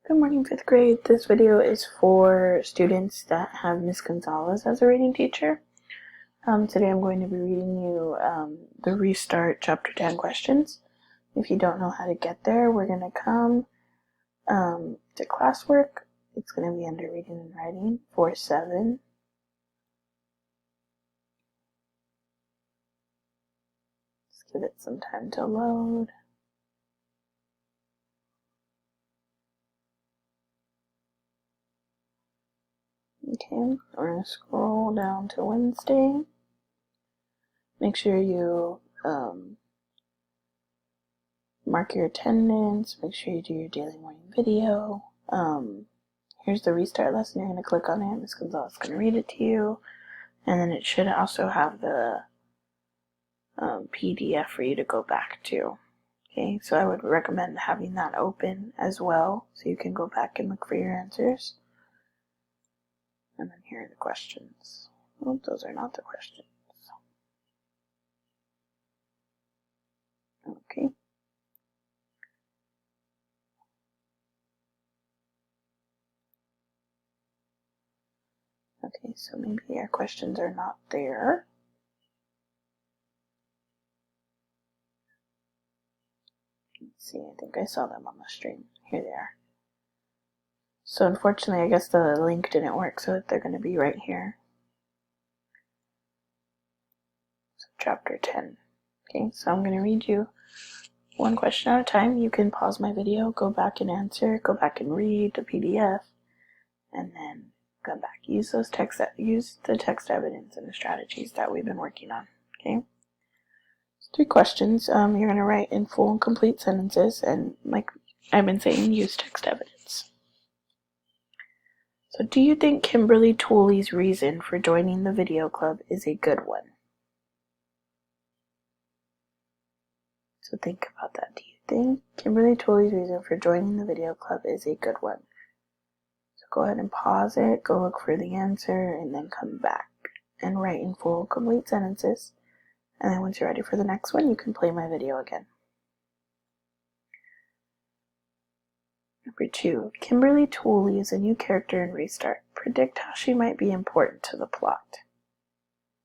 Good morning, 5th grade. This video is for students that have Miss Gonzalez as a reading teacher. Today I'm going to be reading you the Restart Chapter 10 questions. If you don't know how to get there, we're going to come to classwork. It's going to be under Reading and Writing 4-7. Just give it some time to load. Okay, we're going to scroll down to Wednesday. Make sure you mark your attendance. Make sure you do your daily morning video. Here's the restart lesson. You're going to click on it. Ms. Gonzalez is going to read it to you. And then it should also have the PDF for you to go back to. Okay, so I would recommend having that open as well so you can go back and look for your answers. And then here are the questions. Oh, those are not the questions. Okay. Okay, so maybe our questions are not there. Let's see, I think I saw them on the stream. Here they are. So unfortunately, I guess the link didn't work, so they're going to be right here. So chapter 10. Okay, so I'm going to read you one question at a time. You can pause my video, go back and answer, go back and read the PDF, and then come back. Use the text evidence and the strategies that we've been working on. Okay. 3 questions. You're going to write in full and complete sentences, and like I've been saying, use text evidence. So, do you think Kimberly Tooley's reason for joining the video club is a good one? So think about that. Do you think Kimberly Tooley's reason for joining the video club is a good one? So go ahead and pause it, go look for the answer, and then come back and write in full, complete sentences. And then once you're ready for the next one, you can play my video again. Number 2, Kimberly Tooley is a new character in Restart. Predict how she might be important to the plot.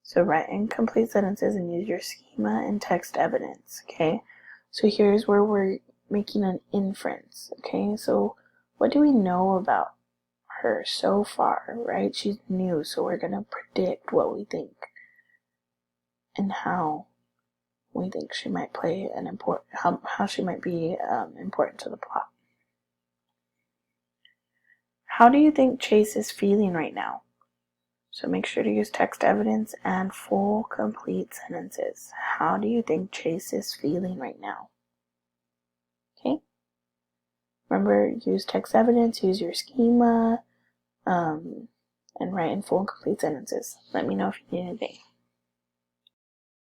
So write in complete sentences and use your schema and text evidence, okay? So here's where we're making an inference, okay? So what do we know about her so far, right? She's new, so we're going to predict what we think and how we think she might play an important, how she might be important to the plot. How do you think Chase is feeling right now? So make sure to use text evidence and full, complete sentences. How do you think Chase is feeling right now? Okay. Remember, use text evidence, use your schema, and write in full and complete sentences. Let me know if you need anything.